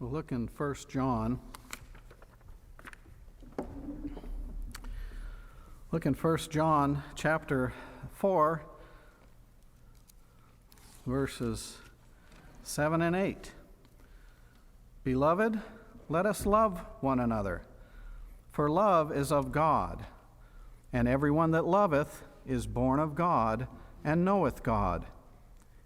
We'll look in 1 John. Look in 1 John chapter 4, verses 7 and 8. Beloved, let us love one another, for love is of God, and everyone that loveth is born of God, and knoweth God.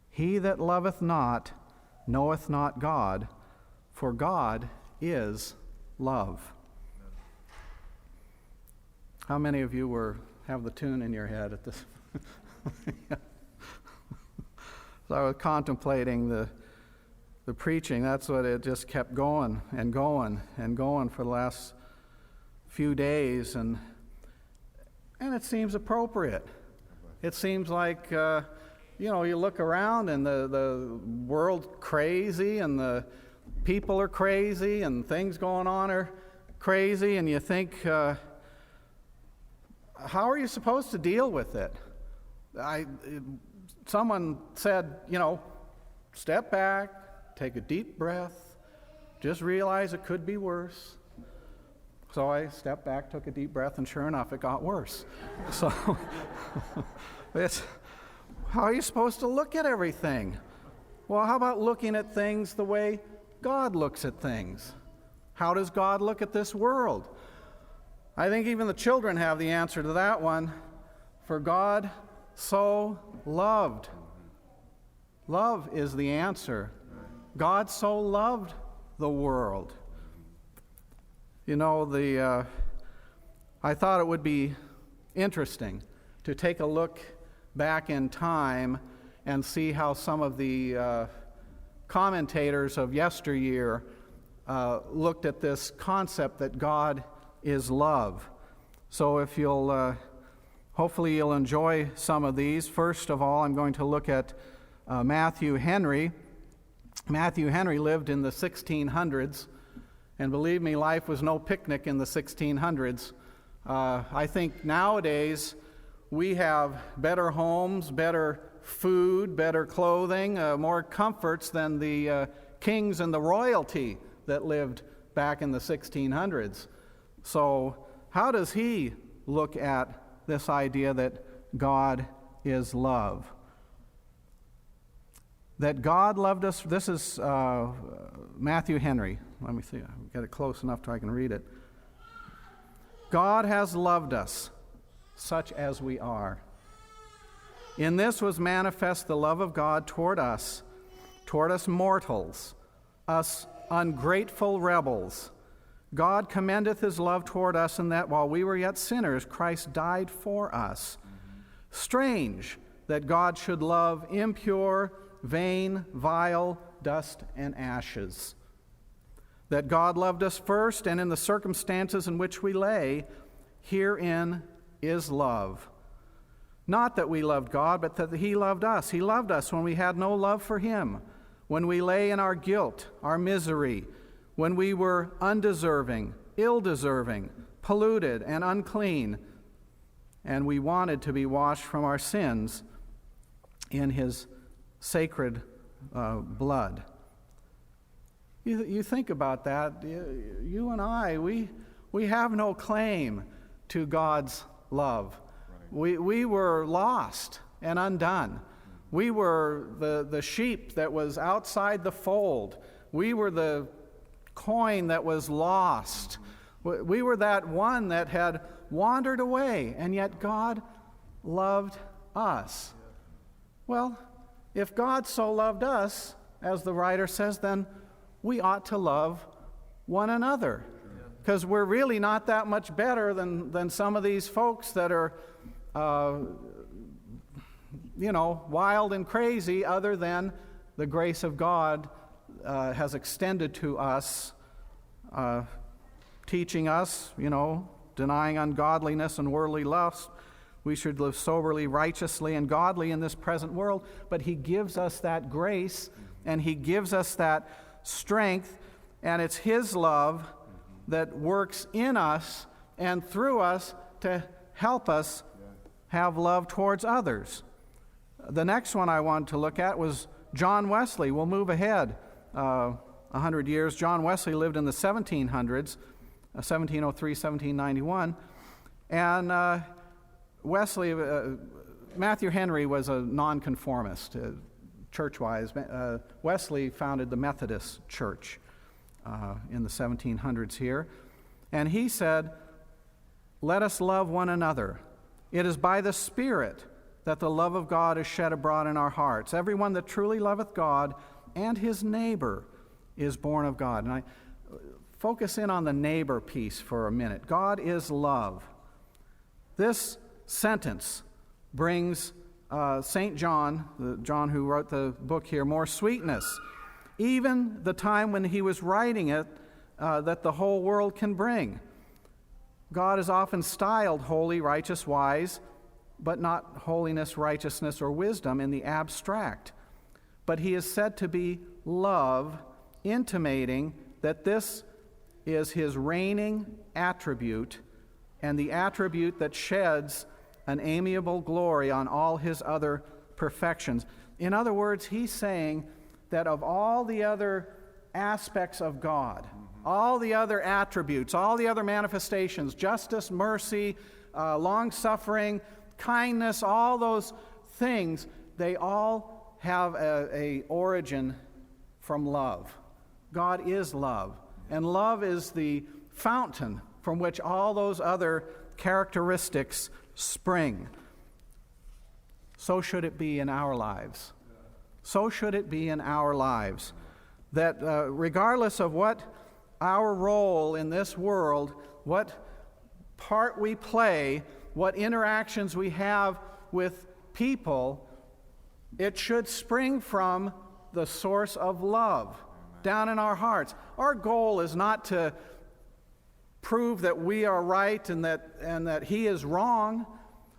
He that loveth not knoweth not God, for God is love. How many of you have the tune in your head at this? So I was contemplating the preaching. That's what it just kept going and going and going for the last few days, and it seems appropriate. It seems like you look around and the world's crazy and the people are crazy and things going on are crazy, and you think, how are you supposed to deal with it? Someone said, step back, take a deep breath, just realize it could be worse. So I stepped back, took a deep breath, and sure enough, it got worse. So how are you supposed to look at everything? Well, how about looking at things the way God looks at things? How does God look at this world? I think even the children have the answer to that one. For God so loved. Love is the answer. God so loved the world. I thought it would be interesting to take a look back in time and see how some of the commentators of yesteryear looked at this concept that God is love. So if hopefully you'll enjoy some of these. First of all, I'm going to look at Matthew Henry. Matthew Henry lived in the 1600s, and believe me, life was no picnic in the 1600s. I think nowadays we have better homes, better food, better clothing, more comforts than the kings and the royalty that lived back in the 1600s. So how does he look at this idea that God is love? That God loved us, this is Matthew Henry. Let me see, I'll get it close enough so I can read it. God has loved us, such as we are. In this was manifest the love of God toward us mortals, us ungrateful rebels. God commendeth his love toward us in that while we were yet sinners, Christ died for us. Strange that God should love impure, vain, vile, dust, and ashes. That God loved us first, and in the circumstances in which we lay, herein is love. Not that we loved God, but that he loved us. He loved us when we had no love for him, when we lay in our guilt, our misery, when we were undeserving, ill-deserving, polluted, and unclean, and we wanted to be washed from our sins in his sacred blood. You think about that. You and I, we have no claim to God's love. Right. We were lost and undone. We were the sheep that was outside the fold. We were the coin that was lost. We were that one that had wandered away, and yet God loved us. Well, if God so loved us, as the writer says, then we ought to love one another, because we're really not that much better than some of these folks that are wild and crazy, other than the grace of God has extended to us, teaching us, denying ungodliness and worldly lust. We should live soberly, righteously, and godly in this present world. But he gives us that grace, and he gives us that strength, and it's his love that works in us and through us to help us have love towards others. The next one I wanted to look at was John Wesley. We'll move ahead 100 years. John Wesley lived in the 1700s, 1703, 1791. And Matthew Henry was a nonconformist, church-wise. Wesley founded the Methodist Church in the 1700s here. And he said, "Let us love one another. It is by the Spirit that the love of God is shed abroad in our hearts. Everyone that truly loveth God and his neighbor is born of God." And I focus in on the neighbor piece for a minute. God is love. This sentence brings St. John, John who wrote the book here, more sweetness. Even the time when he was writing it, that the whole world can bring. God is often styled holy, righteous, wise, but not holiness, righteousness, or wisdom in the abstract. But he is said to be love, intimating that this is his reigning attribute and the attribute that sheds an amiable glory on all his other perfections. In other words, he's saying that of all the other aspects of God, all the other attributes, all the other manifestations, justice, mercy, long-suffering, kindness, all those things, they all have a origin from love. God is love, and love is the fountain from which all those other characteristics spring. So should it be in our lives. So should it be in our lives. That regardless of what our role in this world, what part we play, what interactions we have with people, it should spring from the source of love down in our hearts. Our goal is not to prove that we are right and that he is wrong.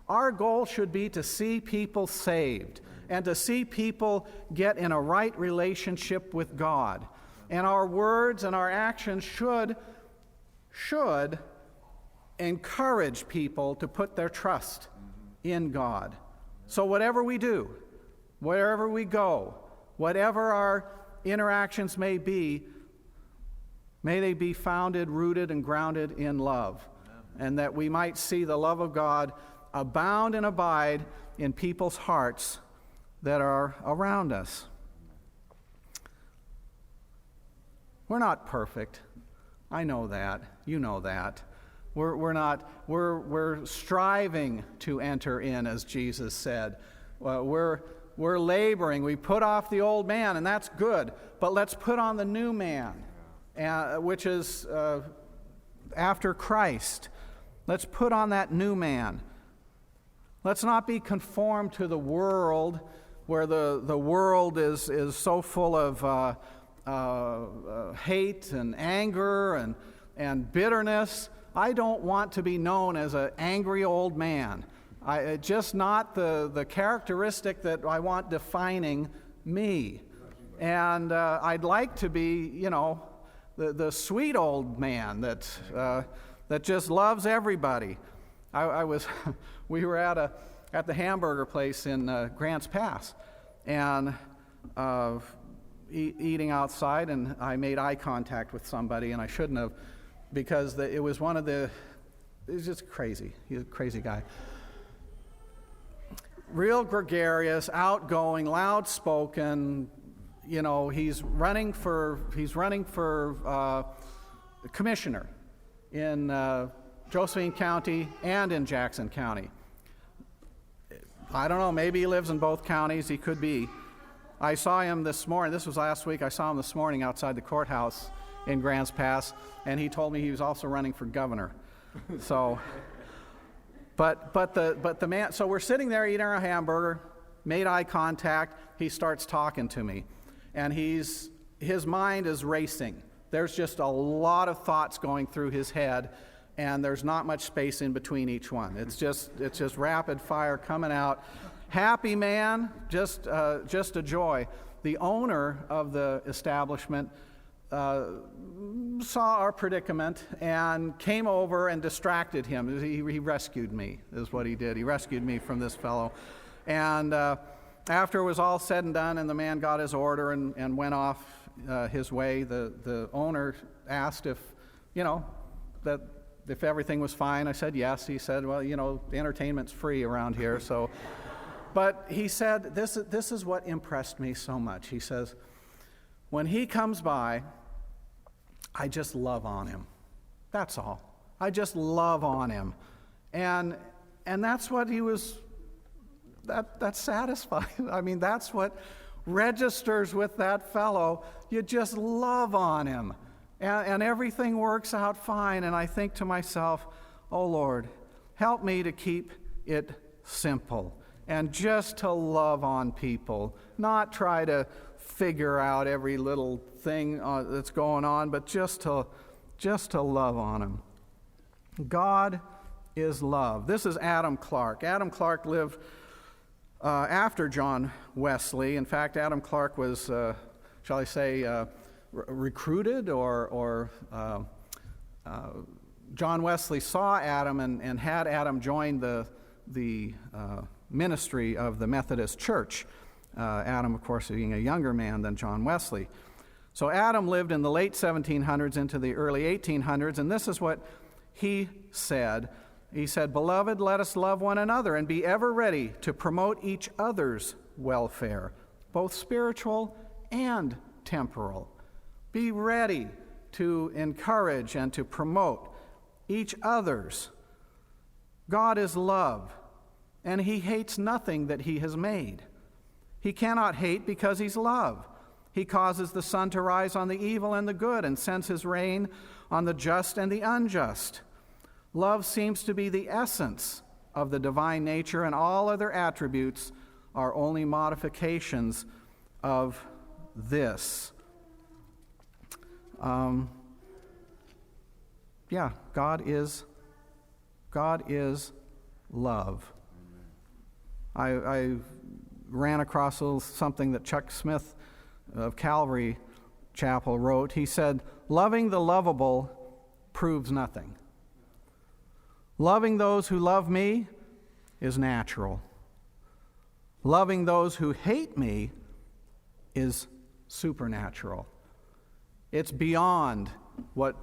Our goal should be to see people saved and to see people get in a right relationship with God. And our words and our actions should encourage people to put their trust in God. So whatever we do, wherever we go, whatever our interactions may be, may they be founded, rooted, and grounded in love. Amen. And that we might see the love of God abound and abide in people's hearts that are around us. We're not perfect. I know that. You know that. We're striving to enter in, as Jesus said. We're laboring. We put off the old man, and that's good. But let's put on the new man, which is after Christ. Let's put on that new man. Let's not be conformed to the world, where the world is so full of hate and anger and bitterness. I don't want to be known as an angry old man. Just not the characteristic that I want defining me. And I'd like to be, the sweet old man that just loves everybody. We were at the hamburger place in Grants Pass, and eating outside, and I made eye contact with somebody, and I shouldn't have, because it was just crazy. He's a crazy guy. Real gregarious, outgoing, loud-spoken. He's running for commissioner in Josephine County and in Jackson County. I don't know, maybe he lives in both counties. He could be. I saw him this morning. This was last week. I saw him this morning outside the courthouse in Grants Pass, and he told me he was also running for governor. So, but the man. So we're sitting there eating our hamburger, made eye contact. He starts talking to me, and his mind is racing. There's just a lot of thoughts going through his head, and there's not much space in between each one. It's just rapid fire coming out. Happy man, just a joy. The owner of the establishment saw our predicament and came over and distracted him. He rescued me, is what he did. He rescued me from this fellow. And after it was all said and done, and the man got his order and went off his way. The owner asked if, that if everything was fine. I said yes. He said, well, the entertainment's free around here. So, but he said, this is what impressed me so much. He says, when he comes by, I just love on him. That's all. I just love on him. And that's what he was, that's satisfying. I mean, that's what registers with that fellow. You just love on him. And everything works out fine. And I think to myself, oh Lord, help me to keep it simple and just to love on people, not try to figure out every little thing that's going on, but just to love on them. God is love. This is Adam Clarke. Adam Clarke lived after John Wesley. In fact, Adam Clarke was, shall I say, recruited or John Wesley saw Adam and had Adam join the ministry of the Methodist Church. Adam, of course, being a younger man than John Wesley. So Adam lived in the late 1700s into the early 1800s, and this is what he said. He said, "Beloved, let us love one another and be ever ready to promote each other's welfare, both spiritual and temporal. Be ready to encourage and to promote each other's. God is love, and he hates nothing that he has made. He cannot hate because he's love. He causes the sun to rise on the evil and the good and sends his rain on the just and the unjust. Love seems to be the essence of the divine nature, and all other attributes are only modifications of this." God is love. I ran across something that Chuck Smith of Calvary Chapel wrote. He said, "Loving the lovable proves nothing. Loving those who love me is natural. Loving those who hate me is supernatural." It's beyond what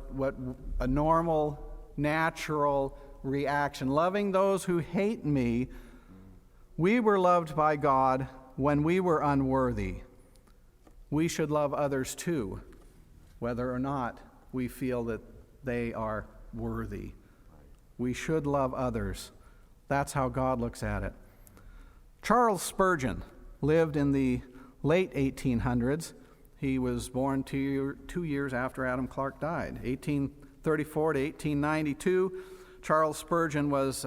a normal, natural reaction. Loving those who hate me, we were loved by God when we were unworthy. We should love others too, whether or not we feel that they are worthy. We should love others. That's how God looks at it. Charles Spurgeon lived in the late 1800s. He was born 2 years after Adam Clarke died, 1834 to 1892. Charles Spurgeon was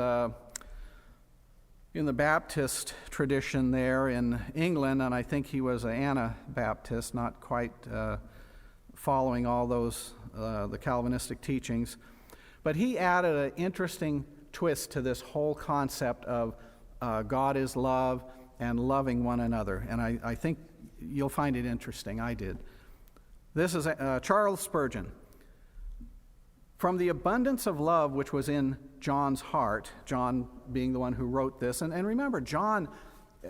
in the Baptist tradition there in England, and I think he was an Anabaptist, not quite following all those the Calvinistic teachings. But he added an interesting twist to this whole concept of God is love and loving one another, and I think you'll find it interesting. I did. This is Charles Spurgeon. "From the abundance of love which was in John's heart," John being the one who wrote this, and remember, John,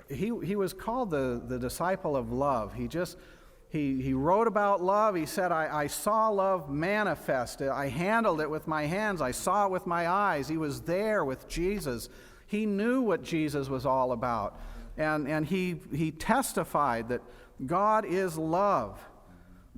he was called the disciple of love. He wrote about love. He said, I saw love manifest. I handled it with my hands. I saw it with my eyes. He was there with Jesus. He knew what Jesus was all about. And he testified that God is love.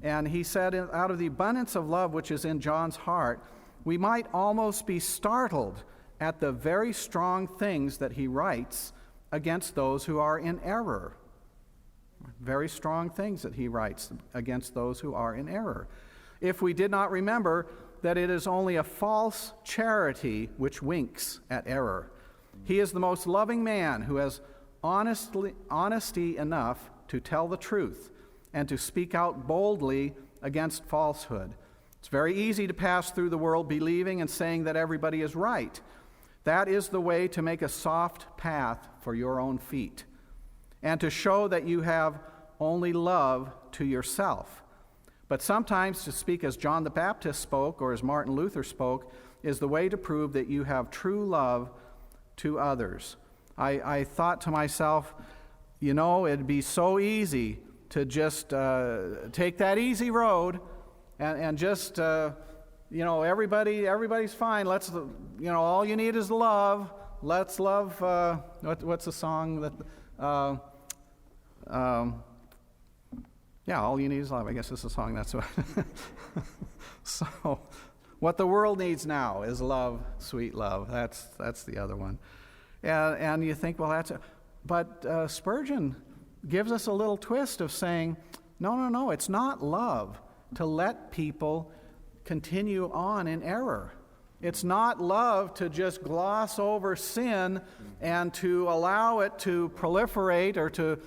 And he said, out of the abundance of love which is in John's heart, we might almost be startled at the very strong things that he writes against those who are in error. Very strong things that he writes against those who are in error. If we did not remember that it is only a false charity which winks at error. He is the most loving man who has honesty enough to tell the truth and to speak out boldly against falsehood. It's very easy to pass through the world believing and saying that everybody is right. That is the way to make a soft path for your own feet and to show that you have only love to yourself. But sometimes to speak as John the Baptist spoke or as Martin Luther spoke is the way to prove that you have true love to others. I thought to myself, it'd be so easy to just take that easy road and just, everybody's fine. Let's, all you need is love. Let's love, what's the song that, all you need is love. I guess it's a song, that's what. So, what the world needs now is love, sweet love. That's the other one. And you think, well, that's it. But Spurgeon gives us a little twist of saying, no, it's not love to let people continue on in error. It's not love to just gloss over sin and to allow it to proliferate or to,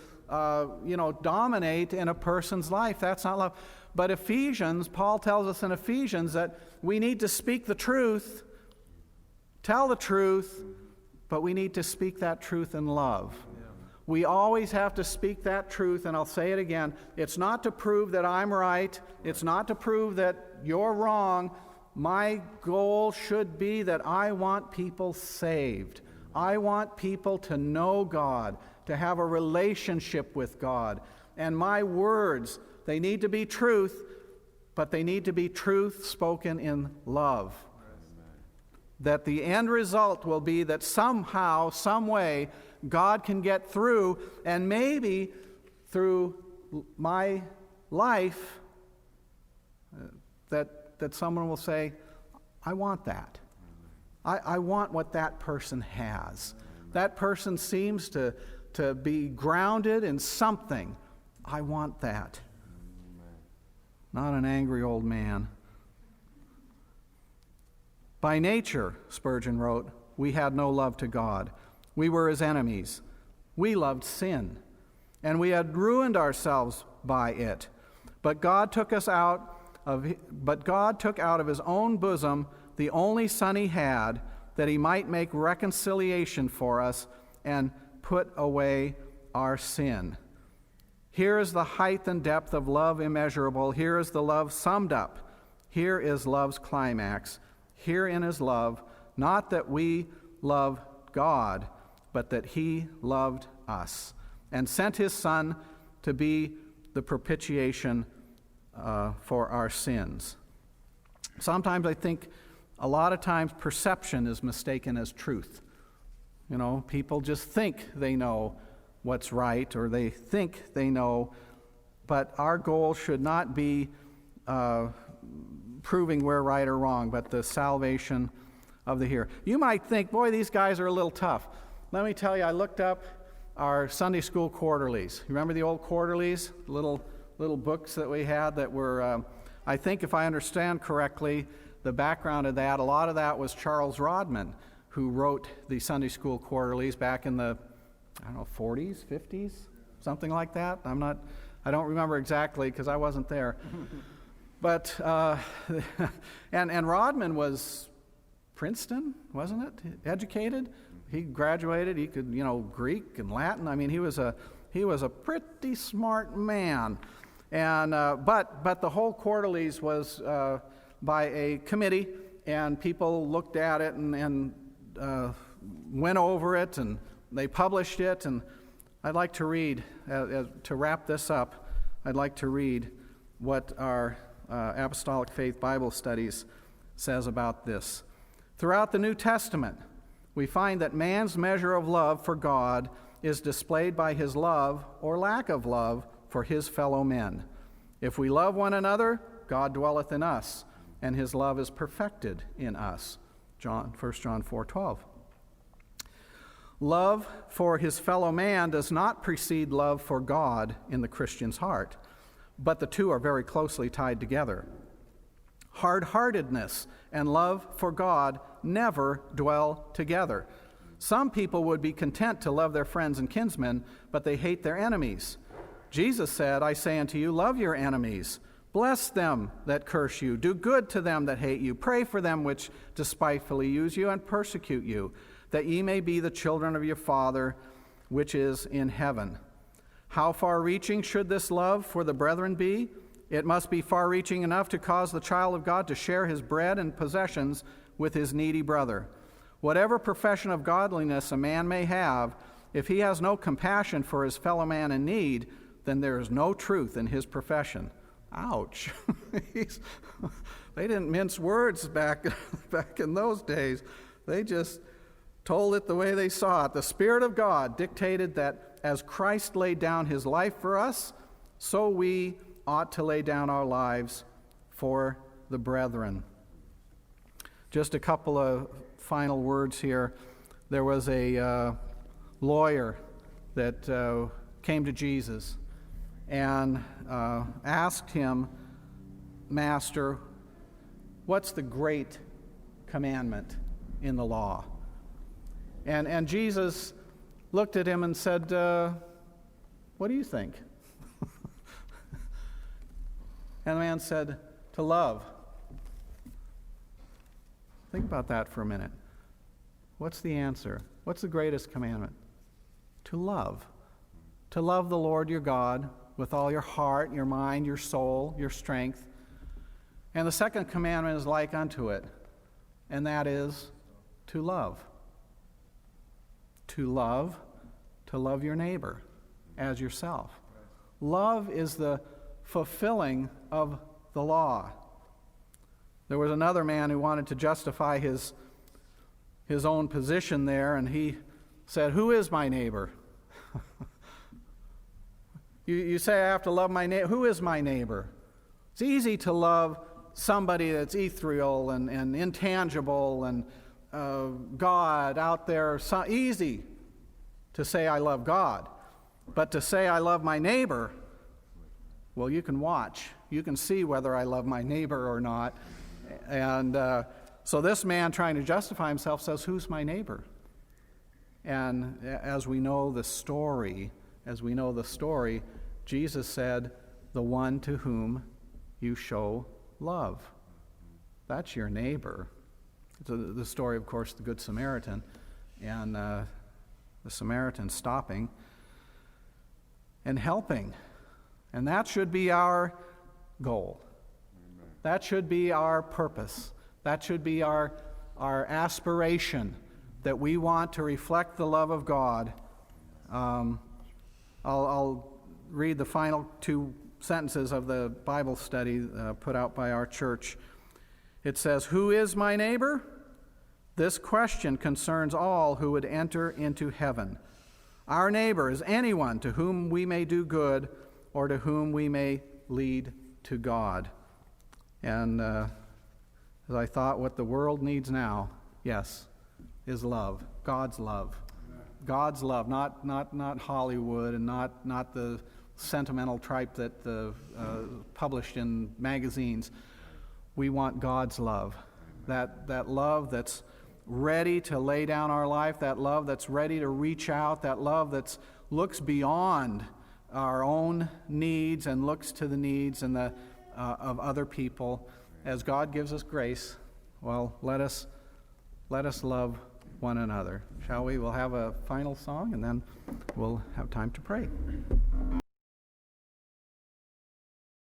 dominate in a person's life. That's not love. But Paul tells us in Ephesians that we need to speak the truth, tell the truth, but we need to speak that truth in love. We always have to speak that truth, and I'll say it again. It's not to prove that I'm right. It's not to prove that you're wrong. My goal should be that I want people saved. I want people to know God, to have a relationship with God. And my words, they need to be truth, but they need to be truth spoken in love. That the end result will be that somehow, some way, God can get through, and maybe through my life, that someone will say, I want that. I want what that person has. That person seems to be grounded in something. I want that. Not an angry old man. By nature, Spurgeon wrote, we had no love to God. We were his enemies. We loved sin, and we had ruined ourselves by it. But God took out of his own bosom the only Son he had, that he might make reconciliation for us and put away our sin. Here is the height and depth of love immeasurable. Here is the love summed up. Here is love's climax. Herein is love, not that we love God, but that he loved us and sent his Son to be the propitiation for our sins. Sometimes I think a lot of times perception is mistaken as truth. People just think they know what's right, or they think they know, but our goal should not be proving we're right or wrong, but the salvation of the hearer. You might think, boy, these guys are a little tough. Let me tell you, I looked up our Sunday school quarterlies. You remember the old quarterlies? Little books that we had that were, I think if I understand correctly, the background of that, a lot of that was Charles Rodman, who wrote the Sunday school quarterlies back in the, 40s, 50s, something like that. I don't remember exactly because I wasn't there. But, and Rodman was Princeton, wasn't it? Educated. He graduated. He could, Greek and Latin. I mean, he was a pretty smart man. And but the whole quarterlies was by a committee, and people looked at it and went over it, and they published it. And I'd like to read, to wrap this up, I'd like to read what our Apostolic Faith Bible Studies says about this. Throughout the New Testament, we find that man's measure of love for God is displayed by his love or lack of love for his fellow men. If we love one another, God dwelleth in us, and his love is perfected in us. 1 John 4:12. Love for his fellow man does not precede love for God in the Christian's heart, but the two are very closely tied together. Hard-heartedness and love for God never dwell together. Some people would be content to love their friends and kinsmen, but they hate their enemies. Jesus said, I say unto you, love your enemies. Bless them that curse you. Do good to them that hate you. Pray for them which despitefully use you and persecute you, that ye may be the children of your Father which is in heaven. How far-reaching should this love for the brethren be? It must be far-reaching enough to cause the child of God to share his bread and possessions with his needy brother. Whatever profession of godliness a man may have, if he has no compassion for his fellow man in need, then there is no truth in his profession. Ouch. They didn't mince words back in those days. They just told it the way they saw it. The Spirit of God dictated that as Christ laid down his life for us, so we ought to lay down our lives for the brethren. Just a couple of final words here. There was a lawyer that came to Jesus and asked him, Master, what's the great commandment in the law? And Jesus looked at him and said, what do you think? And the man said, to love. Think about that for a minute. What's the answer? What's the greatest commandment? To love. To love the Lord your God with all your heart, your mind, your soul, your strength. And the second commandment is like unto it, and that is to love. To love your neighbor as yourself. Love is the fulfilling of the law. There was another man who wanted to justify his own position there, and he said, who is my neighbor? You say I have to love my neighbor. Who is my neighbor? It's easy to love somebody that's ethereal and intangible and God out there. So easy to say I love God. But to say I love my neighbor, well, you can watch. You can see whether I love my neighbor or not. And so this man trying to justify himself says, who's my neighbor? And as we know the story, Jesus said, the one to whom you show love. That's your neighbor. It's the story, of course, the Good Samaritan, and the Samaritan stopping and helping. And that should be our goal. Amen. That should be our purpose. That should be our aspiration, that we want to reflect the love of God. I'll read the final two sentences of the Bible study put out by our church. It says, who is my neighbor? This question concerns all who would enter into heaven. Our neighbor is anyone to whom we may do good or to whom we may lead to God. And as I thought, what the world needs now, yes, is love. God's love. God's love, not Hollywood and not the sentimental type that published in magazines. We want God's love. That love that's ready to lay down our life, that love that's ready to reach out, that love that looks beyond our own needs and looks to the needs and of other people. As God gives us grace, well, let us love one another. Shall we? We'll have a final song and then we'll have time to pray.